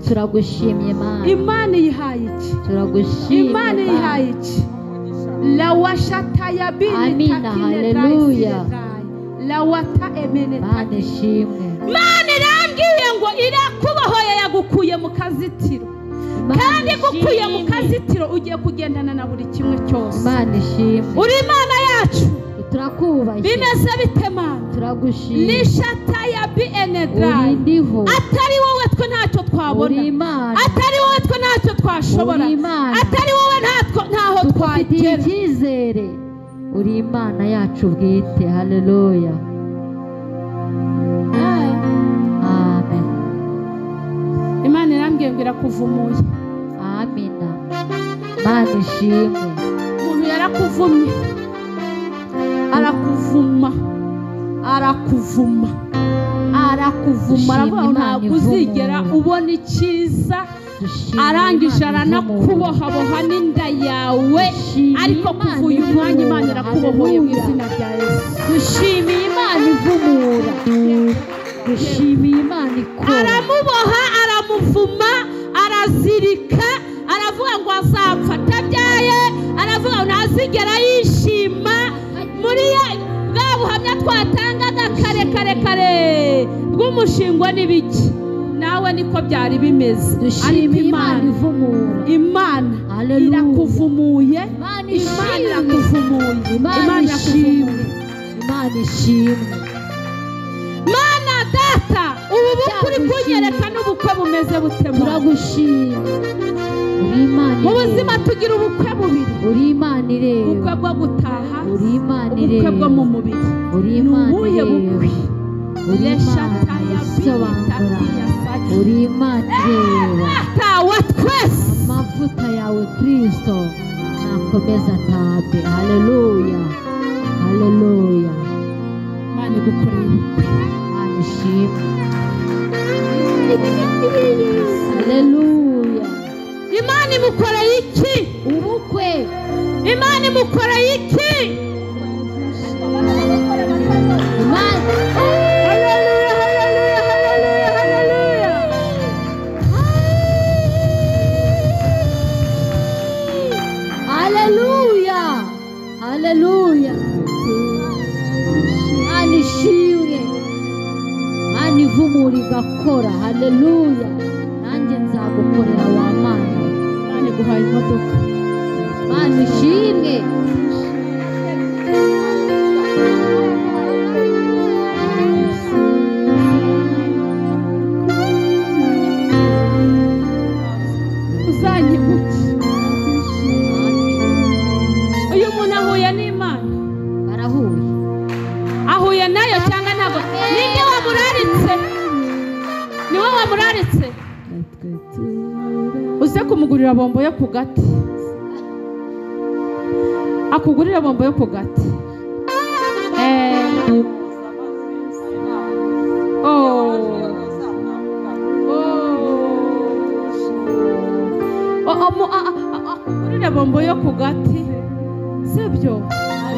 turagushimye Mana. Imana yihaye iki? Turagushimye Imana yihaye iki? La washata ya bini Amina, haleluya. La wata emene Mana ishimwe. Mana irambwiye ngo irakubohoye yagukuye mu kazitiro. Kandi gukuye mu kazitiro ugiye kugendana na buri kimwe cyose. Mana ishimwe. Uri Imana yacu. Turakubaye. Bimeze bite Mana? Turagushimye. Lishata ya bienedra. Urindiho. Atari wowe twe ntacyo twabona. Uri Imana. Atari wowe twe ntacyo twashobora. Uri Imana. Atari wowe ntaho twagera. Icyizere. Uri Imana yacu bwite. Haleluya. Amen. Imana irambwiye ngo irakuvumuye. Amina. Mana ishimwe. Umuntu yarakuvumye. Arakuvuma. Aravuga ntabwo uzigera ubona icyiza. Arangije aranakubohaboha n'inda yawe. Ariko kuva uyu mwanya Imana irakubohoye mu izina rya Yesu. Dushimiye Imana ivumura. Dushimiye Imana ikora. Aramuboha, aramuvuma, arazirika, aravuga ngo azapfa atabyaye, aravuga ngo ntazigera yishima. Muri bwa buhamya twatangaga kare bw'umushingwa n'ibiki, nawe niko byari bimeze. Dushimiye Imana ivumura. Imana irakuvumuye. Imana irakuvumuye. Imana ishimwe. Imana ishimwe. Mana data, ubu bukuri kunyereka n'ubukwe bumeze butema. Turagushimye. Uri Imana. Mu buzima tugira ubukwe bubiri. Uri Imana ireba. Ubukwe bwo gutaha. Uri Imana ireba. Ubukwe bwo mu mubiri. Uri Imana ireba. Uri Imana isobanura. Uri Imana ireba. Tawa twese. Amavuta yawe Kristo nakomeza tabe. Haleluya. Haleluya. Imana igukoreye ubukwe. Imana ishimwe. Haleluya. Imana imukoreye iki? Ubukwe. Imana imukoreye iki? Imana. Haleluya. Haleluya. Imana ishimwe. Imana ivumura igakora. Haleluya. Nanjye nzagukorera wa Mana. Imana iguhaye imodoka. Imana ishimwe. Uzanyibuke. Uyu muntu ahuye n'Imana. Barahuye. Ahuye nayo cyangwa ntabwo? Ninde wamuraritse? Niwe wamuraritse? Uze kumugurira bombo yo ku gati. Akugurira bombo yo ku gati. Akugurira bombo yo ku gati. Sibyo?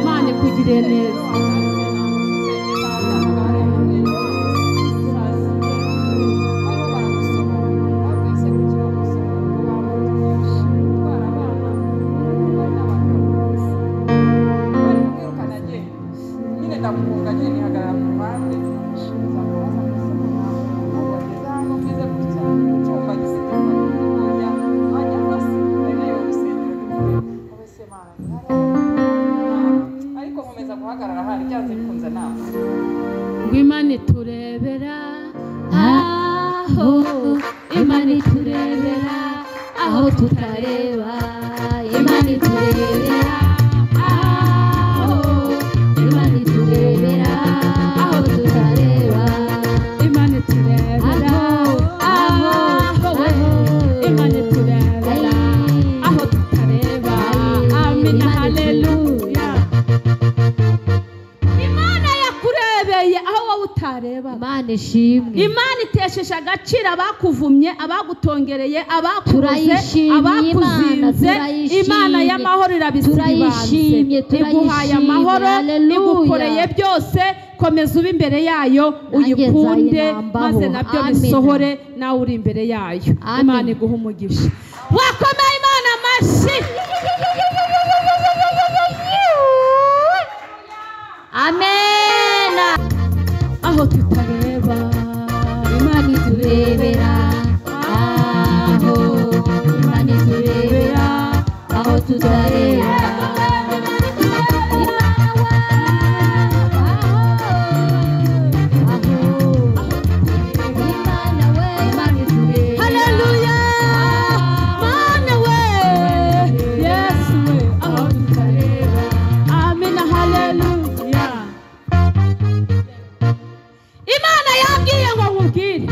Imana ikugiriye neza. Imana iturebera aho, Imana iturebera aho tutareba, Imana iturebera aho, Imana iturebera aho tutareba, Imana iturebera aho, Imana iturebera aho tutareba. Amina, haleluya. Imana yakurebeye aho wowe tutareba. Imana ishimwe. Imana itesheje agaciro abakuvumye, abagutongereye, abakuze, Turayishimye abakuzinze. Imana y'amahoro irabisiribanze, iguhaye amahoro, igukoreye byose. Komeza ube imbere yayo uyikunde, maze nabyo bisohore nawe uri imbere yayo. Imana iguha umugisha. Wakomeye Imana amashyi. Amen. Aho tutareba Imana iturebera, aho Imana iturebera, aho tutareba. Haleluya. Mana we. Yes we. Aho tutareba. Amen. Haleluya. Imana yambwiye ngo nkubwire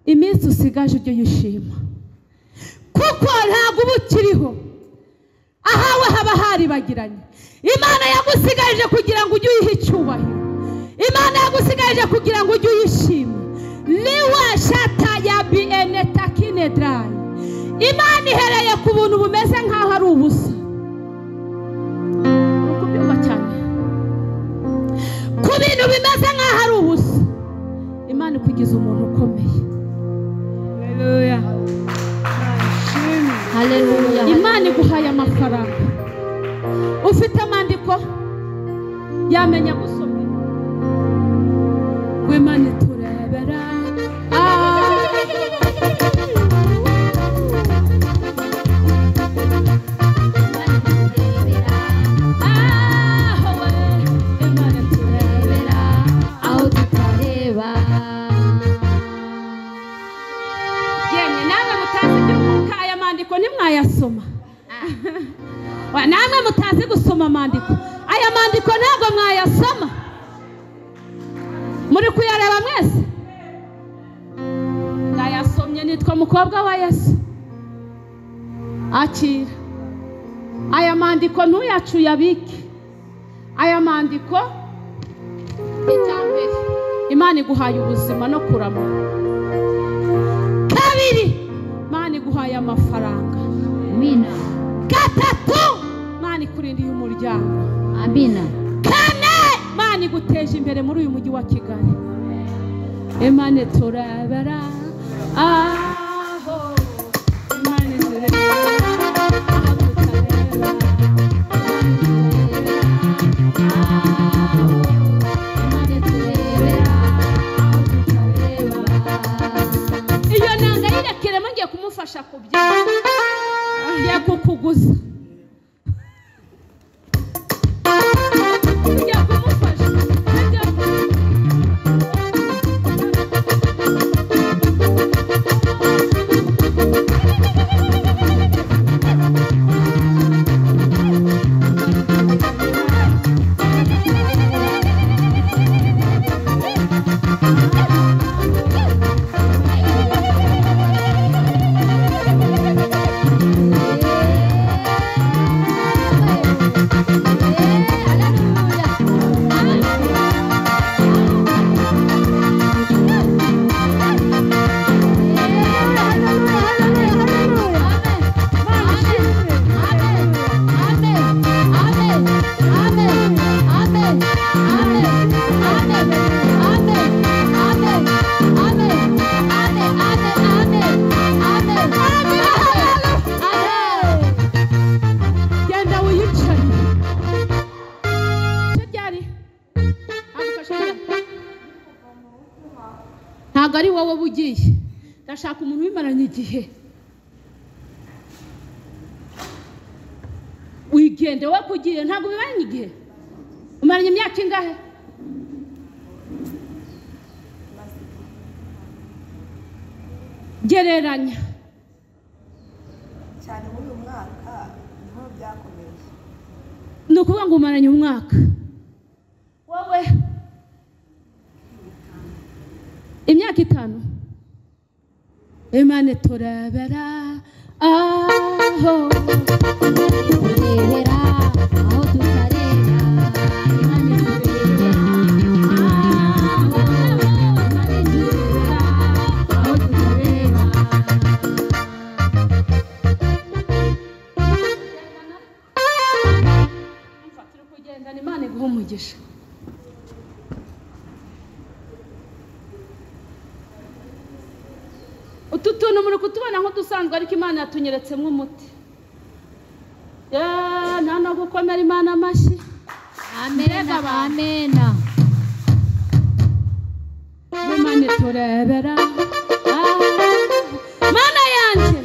iminsi usigaje ujye yishima, kuko ntabwo uba ukiriho, ahawe haba haribagiranye. Imana yagusigaje kugira ngo ujye uyiha icyubahiro. Imana yagusigaje kugira ngo ujye uyishima. Liwa shata ya biene takine dry. Imana ihereye ku buntu bumeze nk'aho ari ubusa. Ukubyumva cyane, ku bintu bimeze nk'aho ari ubusa, Imana ikugize umuntu ukomeye. Haleluya. Haleluya. Imana iguhaye amafaranga, ufite amandiko yamenya gusoma. ngo Imana iturebera. Imana iturebera aho tutareba. yemwe namwe mutazi iby'umwuka aya mandiko ntimwayasoma. Namwe mutazi gusoma amandiko, aya mandiko ntabwo mwayasoma. Muri kuyareba mwese? Ndayasomye, nitwa mukobwa wa Yesu. Akira aya mandiko, ntuyacu yabike. Aya mandiko icyambere, Imana iguhaye ubuzima no kurama. Kabiri, Imana iguhaye amafaranga. Amina. Gatatu, Imana ikurindiye umuryango. Amina. Kane, Imana iguteje imbere muri uyu mujyi wa Kigali. Imana iturebera, aho Imana iturebera, aho tutareba. Imana iturebera, aho tutareba. Iyo nanga yirekere mugiye kumufasha kubyina, ngiye kukuguza. Ngiye kumufasha. Ntabwo ari wowe bugiye, ndashaka umuntu wimaranye igihe. Wigende we kugiye, ntabwo bimaranye igihe. Umaranye imyaka ingahe? Gereranya. cyane muri uyu mwaka niho byakomeje. Ni ukuvuga ngo umaranye umwaka. Wowe imyaka 5. Imana iturebera, aho Iturebera, aho tutareba. Imana iturebera, umugisha. Utu tuntu muri kutubona nk'udusanzwe ariko Imana yatunyeretsemo umuti. Nta no gukomera Imana amashyi. Amena. Amena. Imana turebera. Mana yanje.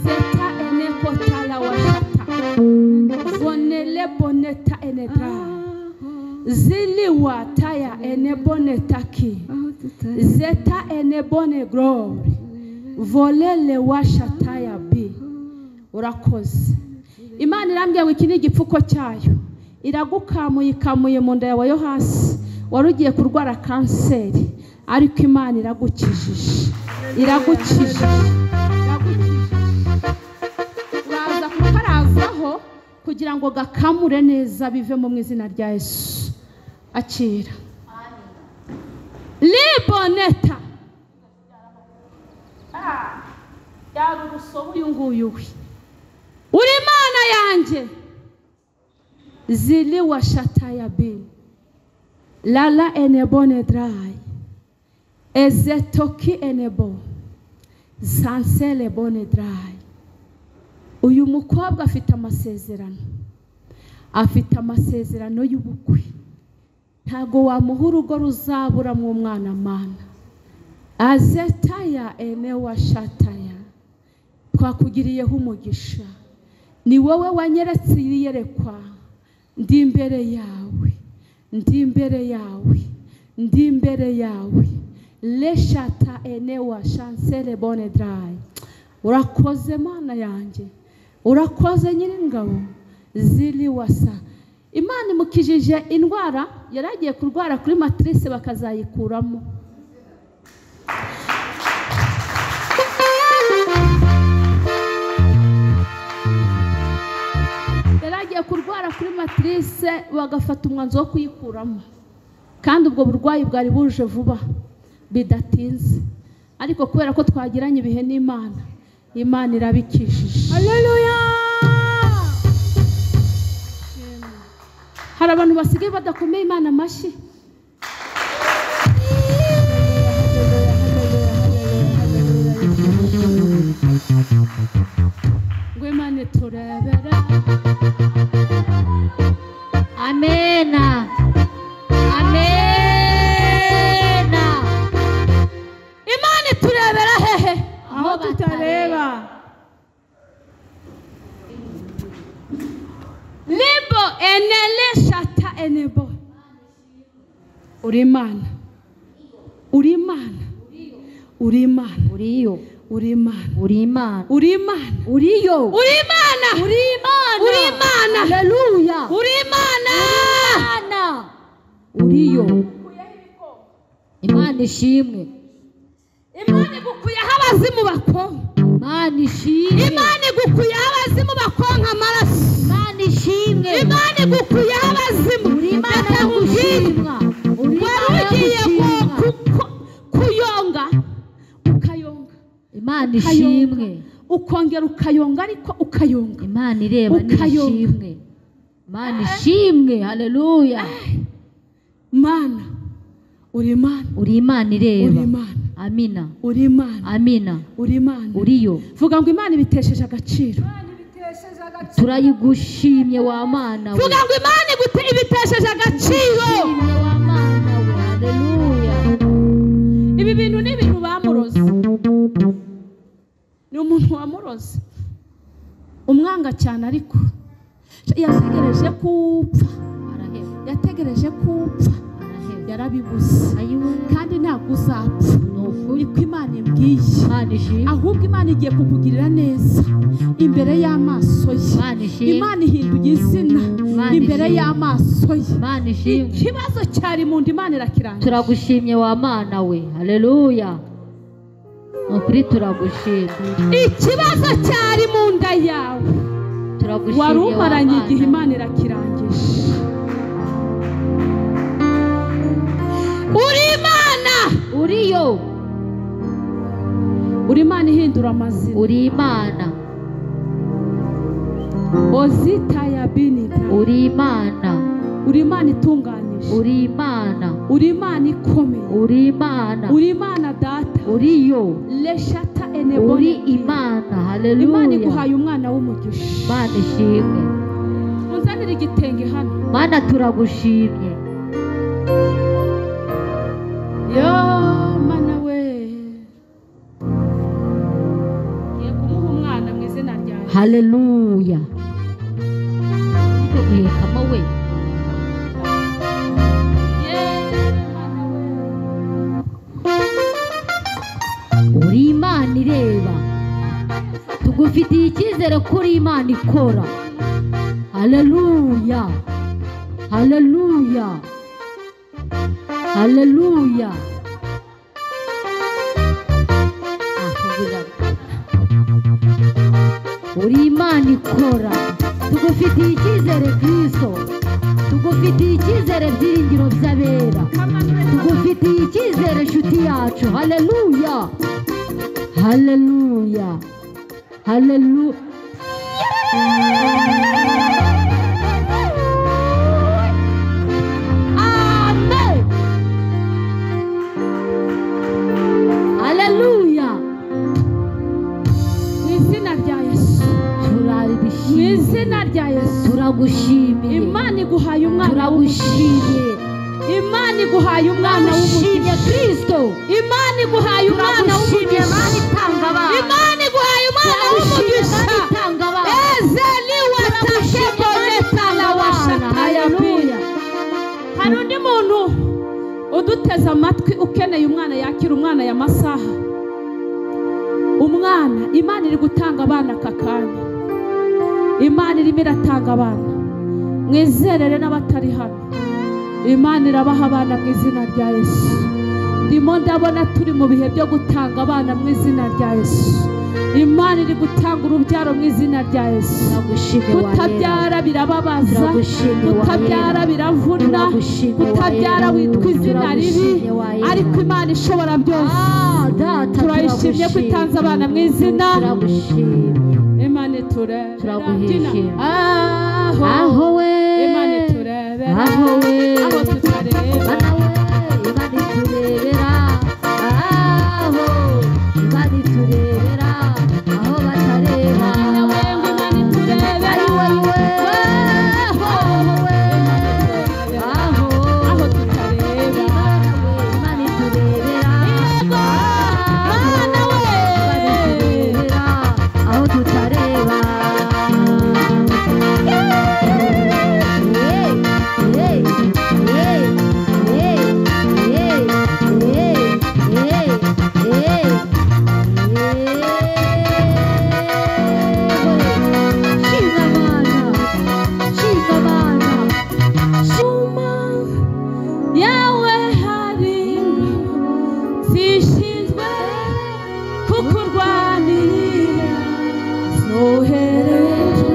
Zeta ene kotala washata. Vonele boneta ene dra. Zili wataya ene boneta ki. Zeta ene bone glory. Volele washataya bi. Urakoze. Imana irambye ngo iki ni igipfuko cyayo. Iragukamuye ikamuye mu nda yawe yo hasi. Warugiye kurwara kanseri ariko Imana iragukijije. Iragukijije. Uraza kukarazaho kugira ngo gakamure neza bive mu izina rya Yesu. Akira. Liboneta. Yari urusobe uyu nguyu we. Uri Imana yanjye. Zili washataya bi. Lala enebone dry. Ezetoki enebo. Sansele bone dry. Uyu mukobwa afite amasezerano. Afite amasezerano y'ubukwe. Ntago wamuha urugo ruzabura mu mwana Mana. Azetaya ene washataya. Twakugiriyeho umugisha. Ni wowe wanyeretse iyerekwa. Ndi imbere yawe. Ndi imbere yawe. Ndi imbere yawe. Leshata enewa chancele bone dry. Urakoze Mana yanjye. Urakoze Nyiringabo. Zili wasa. Imana imukijije indwara yaragiye kurwara kuri matrice bakazayikuramo. Yaragiye kurwara kuri matrice bagafata umwanzuro wo kuyikuramo. Kandi ubwo burwayi bwari buje vuba bidatinze. Ariko kubera ko twagiranye ibihe n'Imana, Imana irabikishije. Haleluya! Hari abantu basigaye badakomeye Imana amashyi. Ngo Imana turebera. Amena. Amena. Imana turebera hehe? aho tutareba. Libo enele shata enebo. Uri Imana. Uri Imana. Uri Imana. Uriyo. Uri Imana. Uri Imana. Uri Imana. Uriyo. Uri Imana. Uri Imana. Uri Imana. Haleluya. Uri Imana. Imana. Uriyo. Imana ishimwe. Imana igukuyeho abazimu bakonka. Imana ishimwe. Imana igukuyeho abazimu bakonka amaraso. Imana ishimwe. Imana igukuyeho abazimu. Uri Imana yo gushimwa. Uri Imana yo gushimwa. Kuyonga ukayonga. Imana ishimwe. Ukongera ukayonga ariko ukayonga. Imana ireba n'ishimwe. Imana ishimwe. Haleluya. Mana. Uri Imana. Uri Imana ireba. Uri Imana. Amina. Uri Imana. Amina. Uri Imana. Uriyo. Vuga ngo Imana ibitesheje agaciro. Turayigushimye wa Mana we. Vuga ngo Imana ibitesheje agaciro. Ishimye wa Mana we. Haleluya. Ibi bintu ni ibintu bamuroze. Ni umuntu wamuroze. Umwanga cyane ariko yategereje kupfa. Araheba. Yategereje kupfa. Araheba. Yarabibuze. Ayiwe. Kandi ntabwo uzapfa. Niko Imana imbwiye. Imana ishimwe. Ahubwo Imana igiye kukugirira neza imbere y'amaso ye. Imana ishimwe. Imana ihinduye izina imbere y'amaso ye. Imana ishimwe. Ikibazo cyari mu nda Imana irakirangira. Turagushimye wa Mana we. Haleluya. Nukuri turagushimye. Ikibazo cyari mu nda yawe Turagushimye wari wa umaranye igihe Mana. Imana irakirangije. Uri Imana. Uriyo. Uri Imana ihindura amazina. Uri Imana. Ozita ya binida. Uri Imana. uri Imana itunganyije, uri Imana, uri Imana ikomeye, uri Imana, uri Imana data, uri yo, leshata uri enebone. Imana. Imana Haleluya. iguhaye umwana w'umugisha. Imana ishimwe. Munzanire igitenge hano. Mana turagushimye. Yo mana we, ngiye kumuha umwana mu izina rya Yesu. Haleluya. Nicyo guhekamo we. Uri Imana ireba, tugufitiye icyizere ko uri Imana ikora. Haleluya, haleluya, haleluya. Uri Imana ikora, tugufitiye icyizere Kristo, tugufitiye icyizere byiringiro by'abera, tugufitiye icyizere nshuti yacu. Haleluya, haleluya, haleluya. Amen. Haleluya. Mu izina rya Yesu, mu izina rya Yesu, turagushimiye. Imana iguhaye umwana Turagushimiye. Imana iguhaye umwana Turagushimiye Kristo. Imana iguhaye umwana Turagushimiye Mana itanga abana. Imana iguhaye umwana w'umugisha. Mana itanga abana. Ezeli watakebonekana washatayabira. Hari undi muntu uduteze amatwi ukeneye umwana, yakira umwana ya masaha. Umwana, Imana iri gutanga abana aka kanya. Imana irimo iratanga abana. Mwizerere n'abatari hano, Imana irabaha abana mu izina rya Yesu. Ndimo ndabona turi mu bihe byo gutanga abana mu izina rya Yesu. Imana iri gutanga urubyaro mu izina rya Yesu. Kutabyara birababaza, kutabyara biravuna, kutabyara witwa izina ribi, ariko Imana ishobora byose. Turayishimye ko itanze abana mu izina. Imana iturebe, turaguheshe. aho Aho we, Imana iturebera, aho we, aho tutareba. Mana we, Imana iturebera. Aho Imana iturebera, aho batareba. Mana we, ngo Imana iturebera. Ari wowe, aho we, aho, aho tutareba. Imana iturebera. Mana we, Imana iturebera, aho tutareba. yawe hari ingabo zishinzwe kukurwanirira, zoherejwe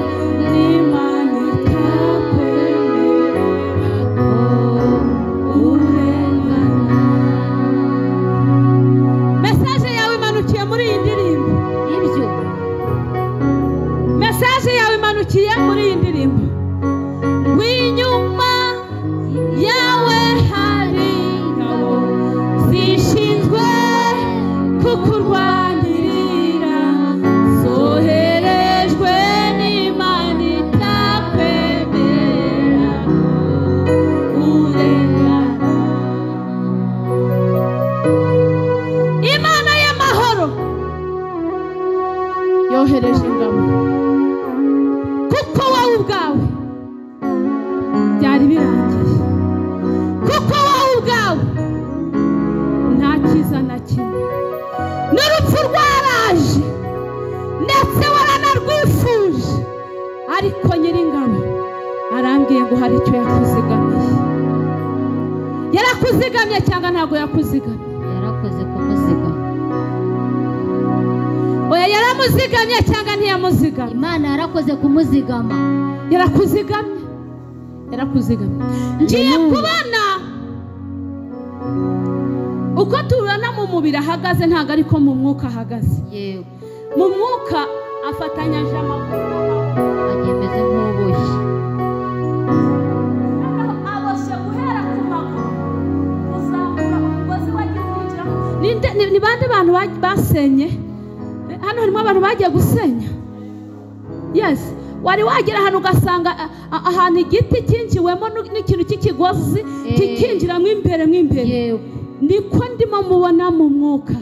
n'Imana itakwemerera ko urengana. Mesaje yawe imanukiye muri iyi ndirimbo. Ibyo Mesaje yawe imanukiye muri iyi ndirimbo. W'inyuma yawe hari ingabo zishinzwe kukurwanirira, zoherejwe n'Imana itakwemerera urengana. Imana y'amahoro yohereje ingabo, kuko wowe ubwawe byari birangiye, kuko wowe ubwawe nta cyiza na kimwe, n'urupfu rwaraje ndetse waranarwifuje, ariko Nyiringabo arambwiye ngo hari icyo yakuzigamiye. Yarakuzigamye cyangwa ntabwo yakuzigamye? yarakoze kumuziga. Oya, yaramuzigamye cyangwa ntiyamuzigamye? Imana yarakoze kumuzigama. Yarakuzigamye, yarakuzigamye. Ngiye kubona uko tubona mu mubiri ahagaze ntabwo ariko mu mwuka ahagaze. Yego, Mu mwuka afatanyije amaguru agiye meze nk'uboshye. ni bande bantu basenye hano harimo abantu bagiye gusenya. Yes, wari wagera hano ugasanga ahantu igiti kinjiwemo n'ikintu cy'ikigozi kikinjiramo imbere mw'imbere. Niko ndimo mubona mu mwuka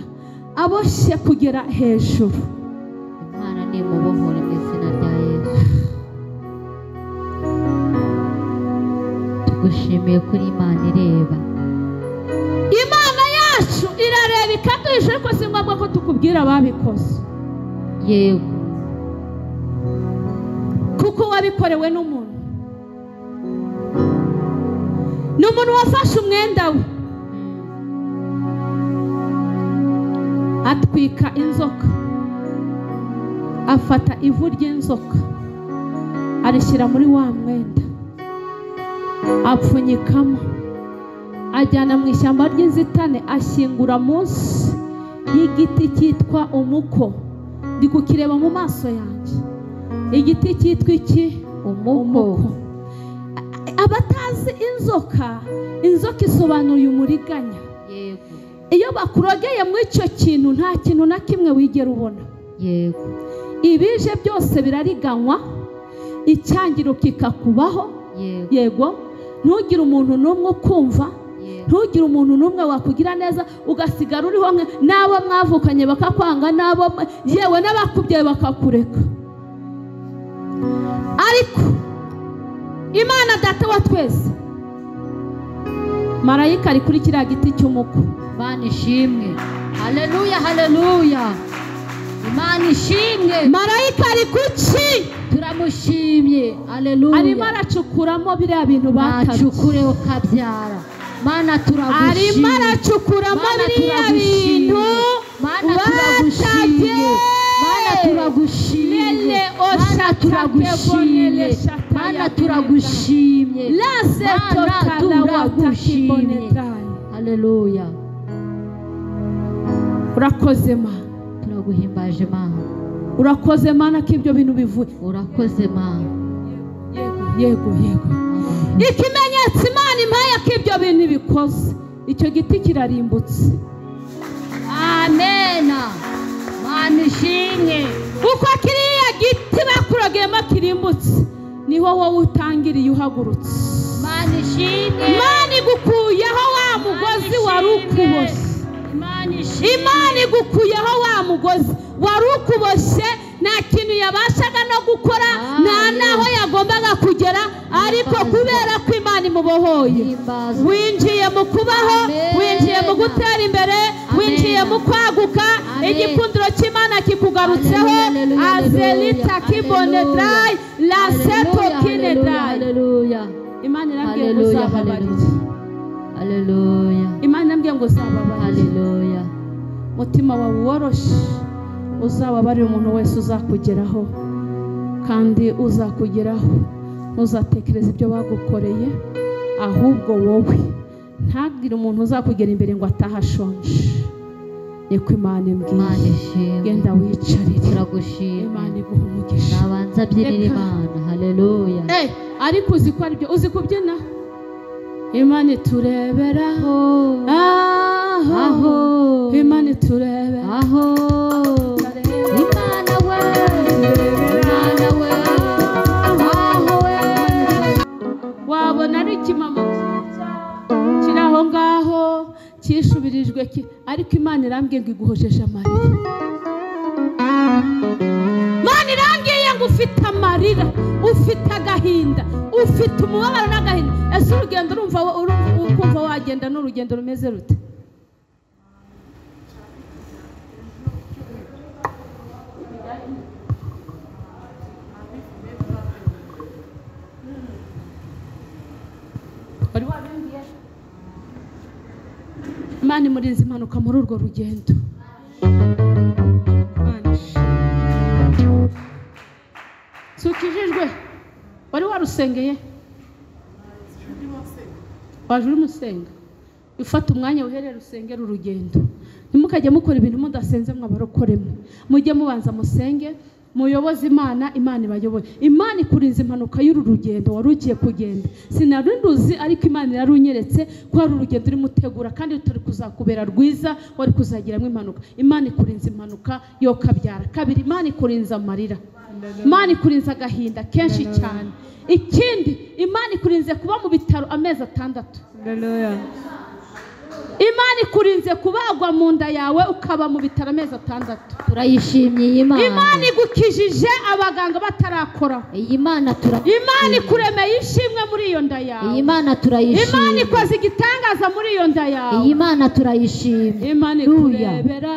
aboshye kugera hejuru. Imana ni mubohore mu izina rya Yesu. Tugushimiye kuri Imana ireba. Imana yacu irareba ikaduhisha, ariko si ngombwa ko tukubwira ababikoze. Yego, kuko wabikorewe n'umuntu. Ni umuntu wafashe umwenda we atwika inzoka, afata ivu ry'inzoka arishyira muri wa mwenda, apfunyikamo, ajyana mu ishyamba ry'inzitane, ashyingura munsi y'igiti cyitwa umuko. Ndi kukireba mu maso yanjye. Igiti cyitwa iki? Umuko. Abatazi inzoka isobanuye umuriganya. yego, Iyo bakurogeye muri icyo kintu nta kintu na kimwe wigera ubona. yego, Ibije byose birariganywa, icyangiro kikakubaho. yego, Yego, ntugire umuntu n'umwe ukumva, yego, ntugire umuntu n'umwe wakugira neza, ugasigara uriho n'abo mwavukanye bakakwanga, yewe n'abakubyaye bakakureka. Ariko Imana Data wa twese, marayika ari kuri kiriya giti cy'umuko. Imana ishimwe. Haleluya, haleluya. Imana ishimwe. Marayika ari kuki? Turamushimye. Haleluya. Arimo aracukuramo biriya bintu batabye. Acukure ukabyara. Mana turagushimye. Arimo aracukuramo biriya bintu batabye. Mana turagushimye. Mana turagushimye. Mana turagushimye. Mana turagushimye. Haleluya. Urakoze Mana. Turaguhimbaje Mana. Urakoze Mana ko ibyo bintu bivuye. Urakoze Mana. Yego. Ikimenyetso Imana impaye ko ibyo bintu bikoze, icyo giti kirarimbutse. Amena. Mana ishimwe. Uko kiriya giti bakurogeyemo kirimbutse, niho wowe utangiriye uhagurutse. Mana ishimwe. Imana igukuyeho wa mugozi wari ukuboshye. Imana igukuyeho wa mugozi wari ukuboshye, nta kintu yabashaga no gukora, nta naho yagombaga kugera, ariko kubera ko Imana imubohoye, winjiye mu kubaho, winjiye mu gutera imbere, winjiye mu kwaguka, igikundiro cy'Imana kikugarutseho. Azelita kibonedrai la seto kinedrai. Imana irambwiye ngo uzababarire. Haleluya. Imana irambwiye ngo uzababarire. Haleluya. Mutima wawe woroshe, uzababarire umuntu wese uzakugeraho, kandi uzakugeraho ntuzatekereze ibyo bagukoreye, ahubwo wowe ntagire umuntu uzakugera imbere ngo atahashonje. Niko Imana imbwiye. Genda wicarire. Turagushimye. Imana iguha umugisha. Nabanza byinira Imana. Haleluya. Ariko uzi ko aribyo, uzi kubyina. Imana itureberaho, aho Imana itureberaho, aho Imana we, Imana we, aho we. Wabona ari ikimama kiri aho ngaho cyishubirijwe, ariko Imana irambwiye ngo iguhojeje amarira. Imana irambwiye ngo ufite amarira, ufite agahinda, ufite umubabaro n'agahinda. Ese urugendo ukumva wagenda n'urugendo rumeze rute? Imana imurinze impanuka muri urwo rugendo. Sukijijwe wari warusengeye, waje uri musenga, ufata umwanya uherera usengera urugendo. Ntimukajye mukora ibintu mudasenze, mwabarokoremo. Mujye mubanza musenge, muyobozi Imana ibayoboye. Imana ikurinze impanuka y'uru rugendo wari ugiye kugenda. Sinarinduzi ariko Imana yarunyeretse ko ari urugendo uri mutegura kandi rutari kuzakubera rwiza, wari kuzagiramo impanuka. Imana ikurinze impanuka yo kabyara. Kabiri, Imana ikurinze amarira. Imana ikurinze agahinda kenshi cyane. Ikindi, Imana ikurinze kuba mu bitaro amezi 6. Haleluya. Imana ikurinze kubagwa mu nda yawe ukaba mu bitaro amezi 6. Turayishimiye Imana. Imana igukijije abaganga batarakora. Imana Imana ikuremeye ishimwe muri iyo nda yawe. Imana turayishimiye. Imana ikoze igitangaza muri iyo nda yawe. Imana turayishimiye. Imana ikurebera.